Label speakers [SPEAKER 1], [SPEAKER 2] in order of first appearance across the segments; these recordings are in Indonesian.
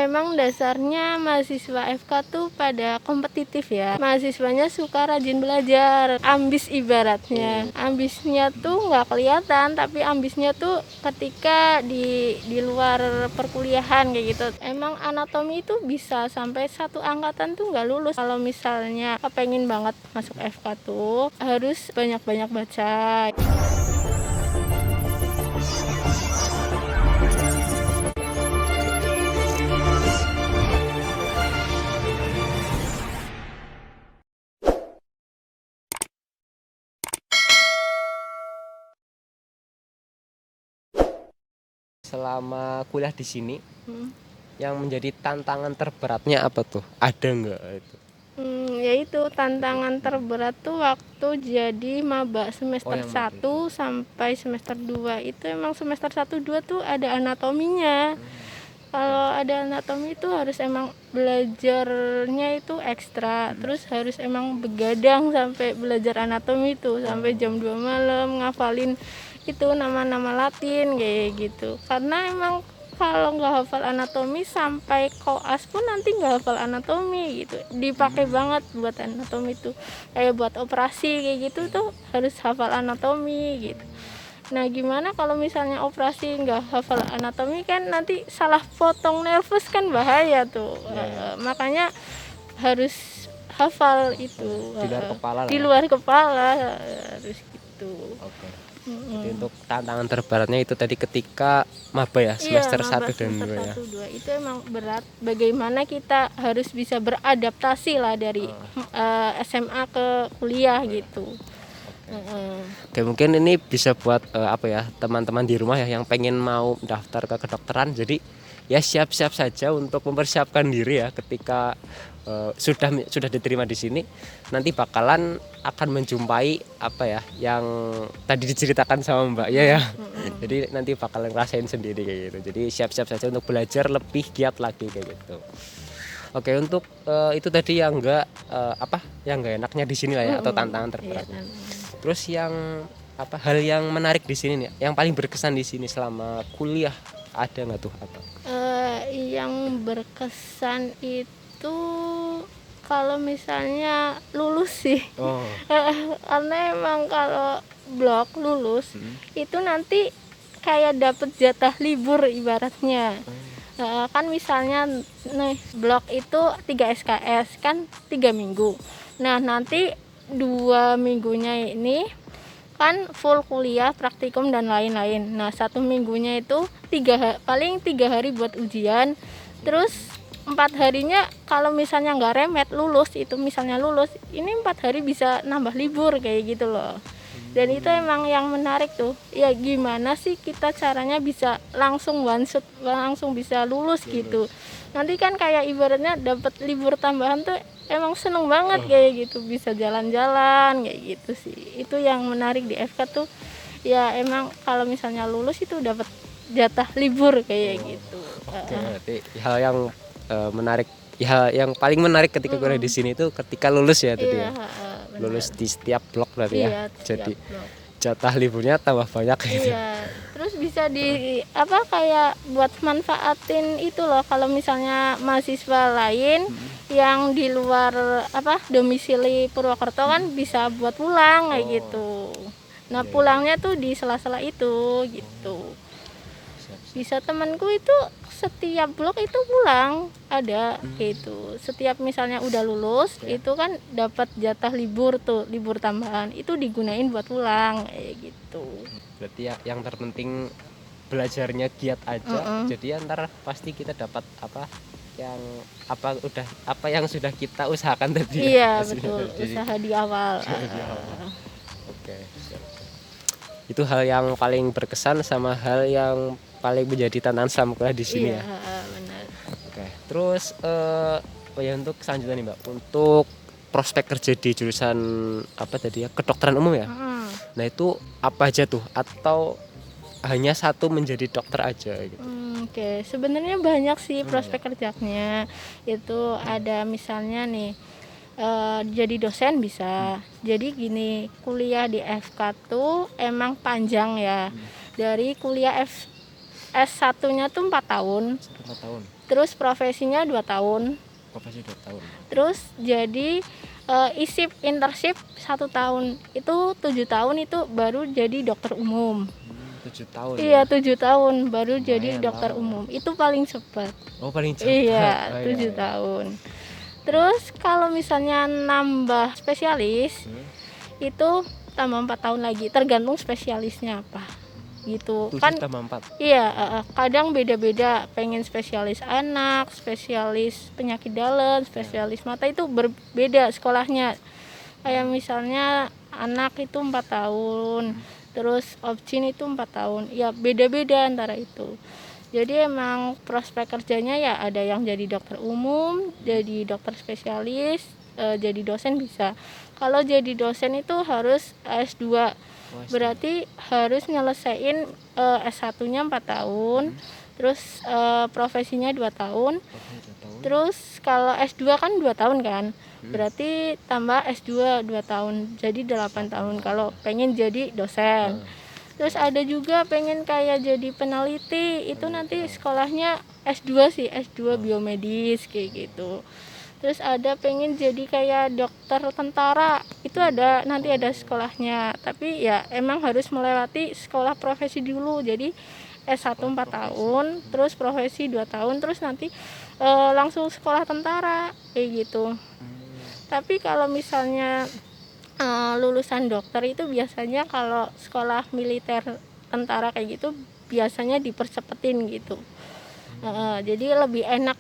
[SPEAKER 1] Emang dasarnya mahasiswa FK tuh pada kompetitif ya. Mahasiswanya suka rajin belajar, ambis ibaratnya. Ambisnya tuh nggak kelihatan, tapi ambisnya tuh ketika di luar perkuliahan kayak gitu. Emang anatomi itu bisa sampai satu angkatan tuh nggak lulus. Kalau misalnya pengen banget masuk FK tuh harus banyak-banyak baca.
[SPEAKER 2] Selama kuliah di sini, yang menjadi tantangan terberatnya apa tuh? Ada nggak itu?
[SPEAKER 1] Yaitu tantangan terberat tuh waktu jadi maba semester 1 sampai semester 2 itu emang semester 1 2 tuh ada anatominya. Kalau ada anatomi itu harus emang belajarnya itu ekstra, terus harus emang begadang sampai belajar anatomi itu sampai jam 2 malam ngafalin itu nama-nama Latin kayak gitu. Karena emang kalau nggak hafal anatomi sampai koas pun nanti nggak hafal anatomi gitu. Dipakai banget buat anatomi tuh. Kayak buat operasi kayak gitu tuh harus hafal anatomi gitu. Nah gimana kalau misalnya operasi nggak hafal anatomi kan nanti salah potong nervus kan bahaya tuh. Makanya harus hafal itu. Di luar kepala harus gitu.
[SPEAKER 2] Jadi untuk tantangan terberatnya itu tadi ketika maba ya, semester 1 dan 2 ya.
[SPEAKER 1] 2 itu emang berat. Bagaimana kita harus bisa beradaptasi lah dari SMA ke kuliah gitu.
[SPEAKER 2] Oke, mungkin ini bisa buat teman-teman di rumah ya yang pengen mau daftar ke kedokteran. Jadi ya siap-siap saja untuk mempersiapkan diri ya ketika sudah diterima di sini. Nanti bakalan akan menjumpai yang tadi diceritakan sama Mbak ya. Jadi nanti bakalan ngerasain sendiri kayak gitu. Jadi siap-siap saja untuk belajar lebih giat lagi kayak gitu. Oke, untuk itu tadi yang enggak enaknya di sini lah ya, atau tantangan terberatnya. Terus yang hal yang menarik di sini nih, yang paling berkesan di sini selama kuliah ada nggak tuh apa?
[SPEAKER 1] Yang berkesan itu kalau misalnya lulus sih. Karena emang kalau blok lulus itu nanti kayak dapet jatah libur ibaratnya. Kan misalnya nih blok itu 3 SKS kan 3 minggu. Nah nanti 2 minggunya ini kan full kuliah, praktikum dan lain-lain. Nah 1 minggunya itu paling 3 hari buat ujian. Terus 4 harinya kalau misalnya nggak remet lulus, itu misalnya lulus, ini 4 hari bisa nambah libur kayak gitu loh. Dan itu emang yang menarik tuh. Ya gimana sih kita caranya bisa langsung one shot, langsung bisa lulus gitu. Nanti kan kayak ibaratnya dapat libur tambahan tuh emang seneng banget kayak gitu, bisa jalan-jalan kayak gitu sih. Itu yang menarik di FK tuh. Ya emang kalau misalnya lulus itu dapat jatah libur kayak gitu.
[SPEAKER 2] Berarti hal yang menarik, hal yang paling menarik ketika kuliah di sini itu ketika lulus ya tadi ya. Lulus di setiap blok berarti ya. Jadi jatah liburnya tambah banyak gitu.
[SPEAKER 1] Iya, terus bisa kayak buat manfaatin itu loh kalau misalnya mahasiswa lain yang di luar domisili Purwokerto kan bisa buat pulang kayak gitu. Nah, pulangnya tuh di sela-sela itu gitu. Bisa temanku itu setiap blok itu pulang ada gitu. Setiap misalnya udah lulus itu kan dapat jatah libur tuh, libur tambahan itu digunain buat pulang kayak gitu.
[SPEAKER 2] Berarti yang terpenting belajarnya giat aja. Jadi ntar pasti kita dapat yang sudah kita usahakan tadi.
[SPEAKER 1] Iya betul, usaha di awal.
[SPEAKER 2] Oke. Itu hal yang paling berkesan sama hal yang paling menjadi tantangan selama kuliah di sini ya.
[SPEAKER 1] Benar.
[SPEAKER 2] Oke. Terus untuk selanjutnya nih Mbak, untuk prospek kerja di jurusan kedokteran umum ya. Nah itu apa aja tuh, atau hanya satu menjadi dokter aja gitu?
[SPEAKER 1] Oke, sebenarnya banyak sih prospek kerjanya. Itu ada misalnya nih jadi dosen bisa. Jadi gini, kuliah di FK tuh emang panjang ya. Dari kuliah S1-nya tuh 4 tahun.
[SPEAKER 2] 4 tahun.
[SPEAKER 1] Terus profesinya 2 tahun.
[SPEAKER 2] Profesi 2 tahun.
[SPEAKER 1] Terus jadi ISIP internship 1 tahun. Itu 7 tahun itu baru jadi dokter umum.
[SPEAKER 2] 7 tahun.
[SPEAKER 1] Iya, 7 tahun baru
[SPEAKER 2] Lumayan
[SPEAKER 1] jadi dokter
[SPEAKER 2] lama.
[SPEAKER 1] umum. Itu paling cepat.
[SPEAKER 2] Oh, paling cepat.
[SPEAKER 1] Iya,
[SPEAKER 2] Oh,
[SPEAKER 1] 7
[SPEAKER 2] iya.
[SPEAKER 1] tahun. Terus kalau misalnya nambah spesialis itu tambah 4 tahun lagi, tergantung spesialisnya apa. Gitu.
[SPEAKER 2] 7
[SPEAKER 1] Kan
[SPEAKER 2] tambah 4.
[SPEAKER 1] iya, kadang beda-beda, pengen spesialis anak, spesialis penyakit dalam, spesialis mata itu berbeda sekolahnya. Kayak misalnya anak itu 4 tahun, terus obgyn itu 4 tahun. Ya beda-beda antara itu. Jadi emang prospek kerjanya ya ada yang jadi dokter umum, jadi dokter spesialis, jadi dosen bisa. Kalau jadi dosen itu harus S2. Berarti harus nyelesain S1-nya 4 tahun, terus profesinya 2 tahun. Terus kalau S2 kan 2 tahun kan, berarti tambah S2 2 tahun, jadi 8 tahun kalau pengen jadi dosen. Terus ada juga pengen kayak jadi peneliti, itu nanti sekolahnya S2 sih, S2 biomedis kayak gitu. Terus ada pengen jadi kayak dokter tentara, itu ada nanti ada sekolahnya, tapi ya emang harus melewati sekolah profesi dulu. Jadi S1 4 tahun, terus profesi 2 tahun, terus nanti langsung sekolah tentara kayak gitu. Tapi kalau misalnya lulusan dokter itu biasanya kalau sekolah militer tentara kayak gitu biasanya dipercepetin gitu. Jadi lebih enak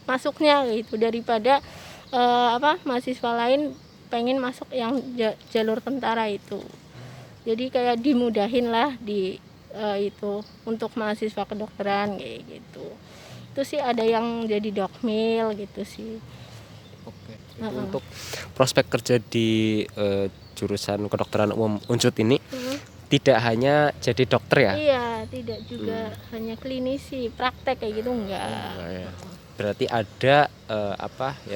[SPEAKER 1] masuknya gitu daripada mahasiswa lain pengen masuk yang jalur tentara itu. Jadi kayak dimudahin lah itu untuk mahasiswa kedokteran kayak gitu. Itu sih ada yang jadi dokmil gitu sih.
[SPEAKER 2] Oke. Itu untuk prospek kerja di jurusan kedokteran umum Unsud ini tidak hanya jadi dokter ya?
[SPEAKER 1] Iya, tidak juga hanya klinisi, praktek kayak gitu enggak.
[SPEAKER 2] Ya. Berarti ada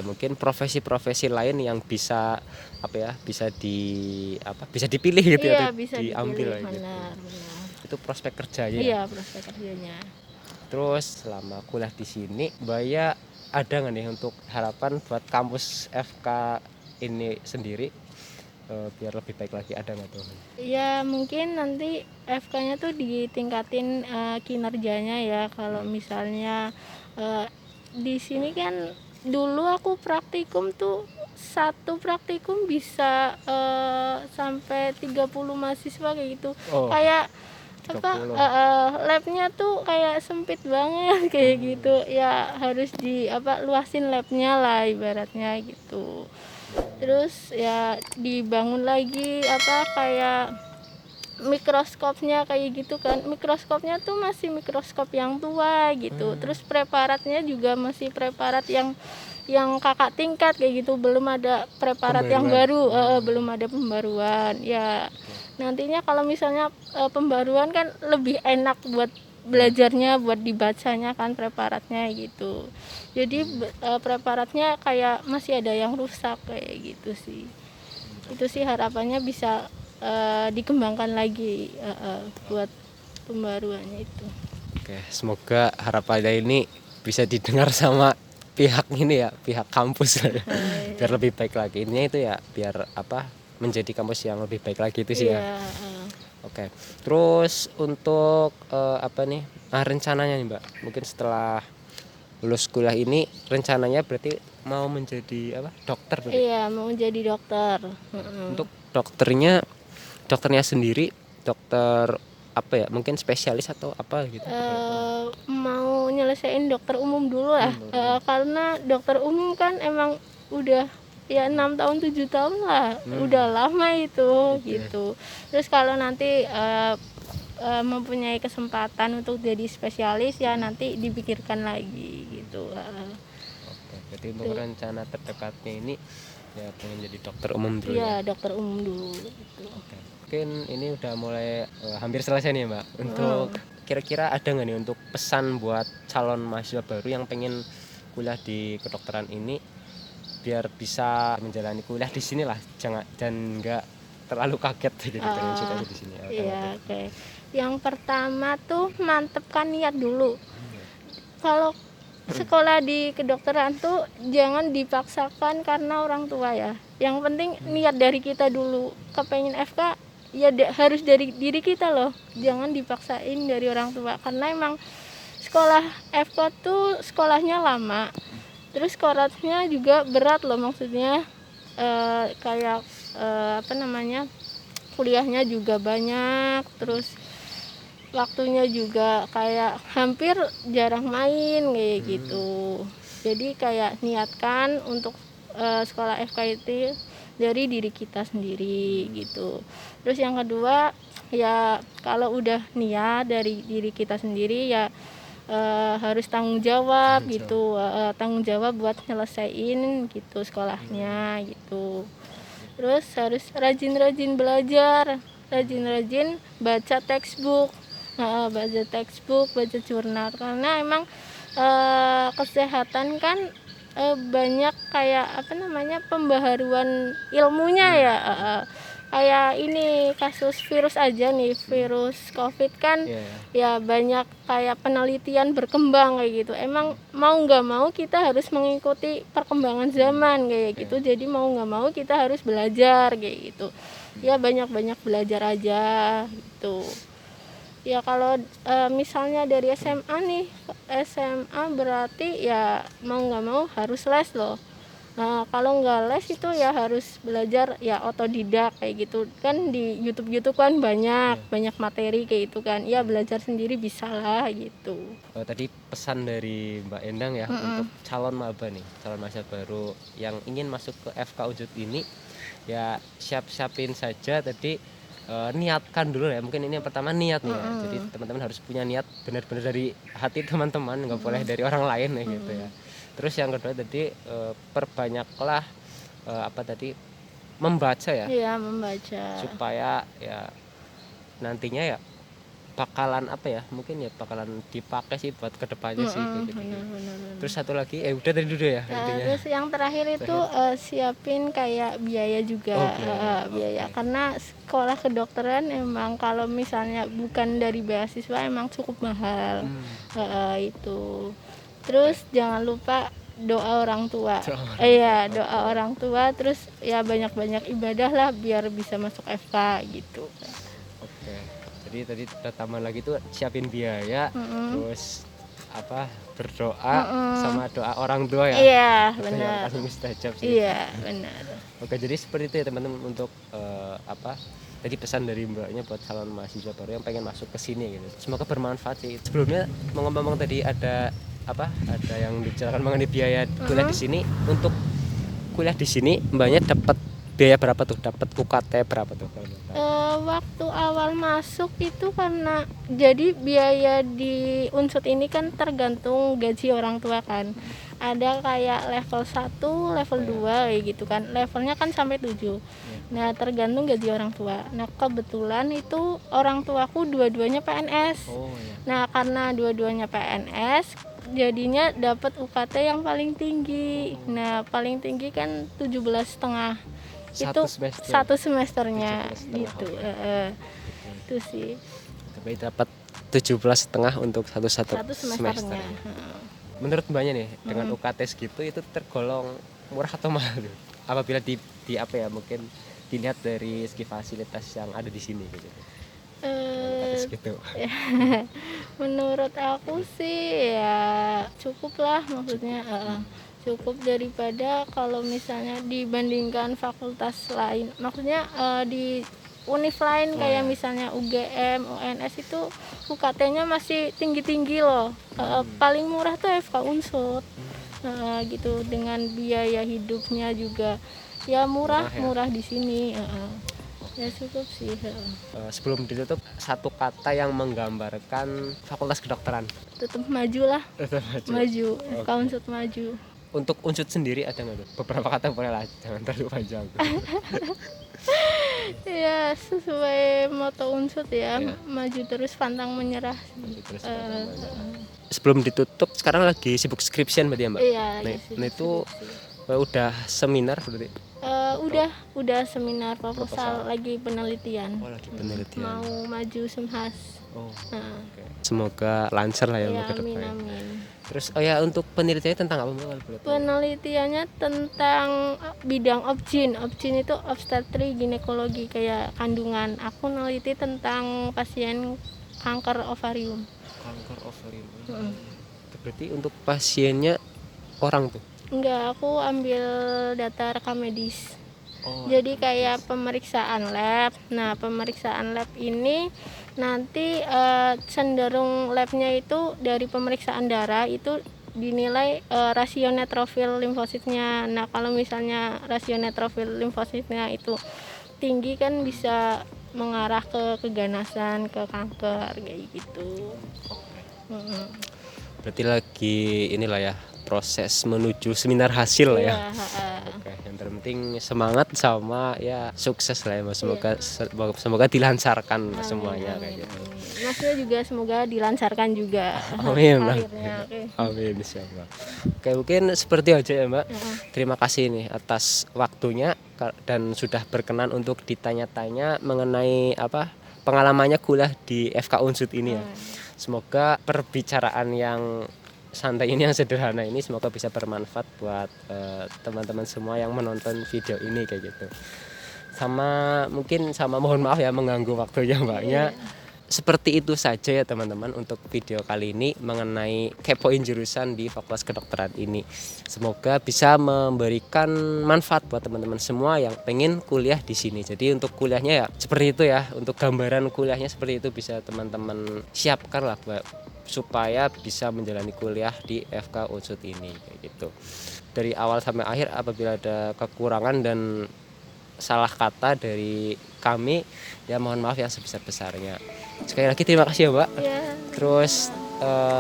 [SPEAKER 2] mungkin profesi-profesi lain yang bisa bisa dipilih gitu
[SPEAKER 1] iya,
[SPEAKER 2] ya,
[SPEAKER 1] bisa
[SPEAKER 2] diambil
[SPEAKER 1] dipilih,
[SPEAKER 2] gitu.
[SPEAKER 1] benar.
[SPEAKER 2] Itu prospek kerjanya.
[SPEAKER 1] Iya, prospek kerjanya.
[SPEAKER 2] Terus selama kuliah di sini, Mbak Ya ada nggak nih untuk harapan buat kampus FK ini sendiri biar lebih baik lagi, ada nggak tuh?
[SPEAKER 1] Ya mungkin nanti FK-nya tuh ditingkatin kinerjanya ya. Kalau misalnya di sini kan dulu aku praktikum tuh satu praktikum bisa sampai 30 mahasiswa kayak gitu. Kayak labnya tuh kayak sempit banget kayak gitu ya, harus luasin labnya lah ibaratnya gitu. Terus ya dibangun lagi kayak mikroskopnya kayak gitu kan, mikroskopnya tuh masih mikroskop yang tua gitu. Terus preparatnya juga masih preparat yang kakak tingkat kayak gitu, belum ada preparat yang baru, belum ada pembaruan ya. Nantinya kalau misalnya pembaruan kan lebih enak buat belajarnya, buat dibacanya kan preparatnya gitu. Jadi preparatnya kayak masih ada yang rusak kayak gitu sih. Itu sih harapannya bisa dikembangkan lagi buat pembaruannya itu.
[SPEAKER 2] Oke, semoga harapannya ini bisa didengar sama pihak ini ya, pihak kampus ya. Biar lebih baik lagi. Intinya itu ya biar menjadi kampus yang lebih baik lagi itu sih ya. Oke. Terus untuk rencananya nih Mbak, mungkin setelah lulus kuliah ini rencananya berarti mau menjadi dokter berarti?
[SPEAKER 1] Iya, mau menjadi dokter.
[SPEAKER 2] Untuk dokternya sendiri dokter mungkin spesialis atau apa gitu?
[SPEAKER 1] Mau nyelesain dokter umum dulu lah. Karena dokter umum kan emang udah ya 6 tahun 7 tahun lah, udah lama itu gitu. Terus kalau nanti mempunyai kesempatan untuk jadi spesialis ya nanti dipikirkan lagi gitu.
[SPEAKER 2] Oke, jadi untuk rencana terdekatnya ini ya pengen jadi dokter umum dulu
[SPEAKER 1] ya? Iya, dokter umum dulu gitu.
[SPEAKER 2] Oke. Mungkin ini udah mulai hampir selesai nih Mbak. Untuk kira-kira ada nggak nih untuk pesan buat calon mahasiswa baru yang pengen kuliah di kedokteran ini biar bisa menjalani kuliah di sini lah, dan nggak terlalu kaget gitu dengan situasi di sini.
[SPEAKER 1] Iya, oke. Yang pertama tuh mantepkan niat dulu. Kalau sekolah di kedokteran tuh jangan dipaksakan karena orang tua ya. Yang penting niat dari kita dulu. Kepengen FK ya harus dari diri kita loh. Jangan dipaksain dari orang tua karena emang sekolah FK tuh sekolahnya lama. Terus syaratnya juga berat loh, maksudnya kayak kuliahnya juga banyak, terus waktunya juga kayak hampir jarang main kayak gitu. Jadi kayak niatkan untuk sekolah FKIT dari diri kita sendiri gitu. Terus yang kedua ya kalau udah niat dari diri kita sendiri ya harus tanggung jawab gitu, tanggung jawab buat nyelesain gitu sekolahnya gitu. Terus harus rajin-rajin belajar, rajin-rajin baca textbook, baca jurnal karena emang kesehatan kan banyak kayak pembaharuan ilmunya ya. Kayak ini kasus virus aja nih, virus COVID kan ya banyak kayak penelitian berkembang kayak gitu. Emang mau nggak mau kita harus mengikuti perkembangan zaman kayak gitu. Jadi mau nggak mau kita harus belajar kayak gitu. Ya banyak-banyak belajar aja gitu. Ya kalau misalnya dari SMA nih, SMA berarti ya mau nggak mau harus les loh. Nah kalau nggak les itu ya harus belajar ya otodidak kayak gitu kan, di YouTube kan banyak materi kayak gitu kan, ya belajar sendiri bisa lah gitu.
[SPEAKER 2] Tadi pesan dari Mbak Endang ya untuk calon maba nih, calon mahasiswa baru yang ingin masuk ke FK Unjut ini ya siap-siapin saja tadi, niatkan dulu ya, mungkin ini yang pertama niat nih ya. Jadi teman-teman harus punya niat benar-benar dari hati teman-teman, nggak boleh dari orang lain ya gitu ya. Terus yang kedua tadi perbanyaklah membaca ya.
[SPEAKER 1] Iya, membaca.
[SPEAKER 2] Supaya ya nantinya ya bakalan bakalan dipakai sih buat kedepannya sih gitu.
[SPEAKER 1] Benar.
[SPEAKER 2] Terus satu lagi udah tadi dulu ya intinya.
[SPEAKER 1] Terus yang terakhir itu siapin kayak biaya juga. Biaya karena sekolah kedokteran emang kalau misalnya bukan dari beasiswa emang cukup mahal. Itu. Terus jangan lupa doa orang tua. Doa orang tua, terus ya banyak-banyak ibadah lah biar bisa masuk FK gitu.
[SPEAKER 2] Oke. Jadi tadi tambahan lagi tuh siapin biaya, terus berdoa sama doa orang tua ya.
[SPEAKER 1] Iya, benar.
[SPEAKER 2] Yang paling mustajab sih.
[SPEAKER 1] Iya, benar.
[SPEAKER 2] Oke, jadi seperti itu ya teman-teman untuk tadi pesan dari Mbaknya buat calon mahasiswa baru yang pengen masuk ke sini gitu. Semoga bermanfaat sih. Sebelumnya ngomong-ngomong tadi ada yang dibicarakan mengenai biaya kuliah di sini. Untuk kuliah di sini Mbaknya dapat biaya berapa tuh? Dapat UKT berapa tuh?
[SPEAKER 1] Waktu awal masuk itu karena jadi biaya di Unsut ini kan tergantung gaji orang tua kan. Ada kayak level 1, level 2 kayak gitu kan. Levelnya kan sampai 7. Nah, tergantung gaji orang tua. Nah, kebetulan itu orang tuaku dua-duanya PNS. Nah, karena dua-duanya PNS, jadinya dapat UKT yang paling tinggi. Nah, paling tinggi kan 17,5. Itu satu semesternya gitu. Itu sih.
[SPEAKER 2] Tapi dapat 17,5 untuk satu semesternya. Menurut Mbaknya nih dengan UKT segitu itu tergolong murah atau mahal tuh? Apabila di mungkin dilihat dari segi fasilitas yang ada di sini gitu. Segitu.
[SPEAKER 1] Menurut aku sih ya cukup lah, maksudnya cukup daripada kalau misalnya dibandingkan fakultas lain, maksudnya di univ lain kayak misalnya UGM, UNS itu UKT-nya masih tinggi-tinggi loh. Paling murah tuh FK Unsut. Gitu, dengan biaya hidupnya juga ya murah di sini. Ya cukup sih.
[SPEAKER 2] Sebelum ditutup, satu kata yang menggambarkan fakultas kedokteran.
[SPEAKER 1] Tetap maju lah. Maju. FK Unsut maju.
[SPEAKER 2] Untuk Unsut sendiri ada nggak tuh? Beberapa kata boleh lah, jangan terlalu panjang.
[SPEAKER 1] Ya sesuai moto Unsut ya, maju terus pantang menyerah.
[SPEAKER 2] Sebelum ditutup, sekarang lagi sibuk skripsian berarti ya Mbak?
[SPEAKER 1] Iya.
[SPEAKER 2] Nah itu udah seminar berarti?
[SPEAKER 1] udah seminar proposal, lagi penelitian.
[SPEAKER 2] Oh, lagi penelitian.
[SPEAKER 1] Mau maju Semhas.
[SPEAKER 2] Oh. Okay. Semoga lancar lah ya, ke depan.
[SPEAKER 1] Amin.
[SPEAKER 2] Terus untuk penelitiannya tentang apa Mbak?
[SPEAKER 1] Penelitiannya tentang bidang obgyn. Obgyn itu obstetri ginekologi, kayak kandungan. Aku neliti tentang pasien kanker ovarium.
[SPEAKER 2] Kanker ovarium. Berarti untuk pasiennya orang tuh?
[SPEAKER 1] Enggak, aku ambil data rekam medis. Jadi kayak pemeriksaan lab. Nah, pemeriksaan lab ini nanti cenderung labnya itu dari pemeriksaan darah itu dinilai rasio neutrofil limfositnya. Nah, kalau misalnya rasio neutrofil limfositnya itu tinggi kan bisa mengarah ke keganasan, ke kanker kayak gitu.
[SPEAKER 2] Berarti lagi inilah ya, proses menuju seminar hasil lah ya. Oke, yang terpenting semangat sama ya sukses lah ya Mas. Semoga dilancarkan semuanya kayak gitu.
[SPEAKER 1] Masnya juga semoga dilancarkan juga.
[SPEAKER 2] Amin.
[SPEAKER 1] Amin.
[SPEAKER 2] Insyaallah. Oke, mungkin seperti aja ya Mbak. Terima kasih nih atas waktunya dan sudah berkenan untuk ditanya-tanya mengenai pengalamannya kuliah di FK Unsud ini ya. Semoga perbicaraan yang santai ini, yang sederhana ini, semoga bisa bermanfaat buat teman-teman semua yang menonton video ini kayak gitu. Sama mohon maaf ya mengganggu waktunya Mbaknya. Seperti itu saja ya teman-teman untuk video kali ini mengenai kepoin jurusan di Fakultas Kedokteran ini. Semoga bisa memberikan manfaat buat teman-teman semua yang pengen kuliah di sini. Jadi untuk kuliahnya ya seperti itu ya, untuk gambaran kuliahnya seperti itu bisa teman-teman siapkan lah supaya bisa menjalani kuliah di FK Unsud ini kayak gitu. Dari awal sampai akhir apabila ada kekurangan dan salah kata dari kami ya mohon maaf yang sebesar-besarnya. Sekali lagi terima kasih ya Mbak. Terus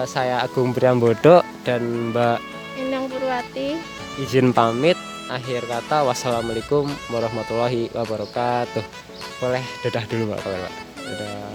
[SPEAKER 2] saya Agung Priambodo dan Mbak
[SPEAKER 1] Endang Purwati
[SPEAKER 2] izin pamit. Akhir kata wassalamualaikum warahmatullahi wabarakatuh. Boleh dadah dulu Mbak. Dadah.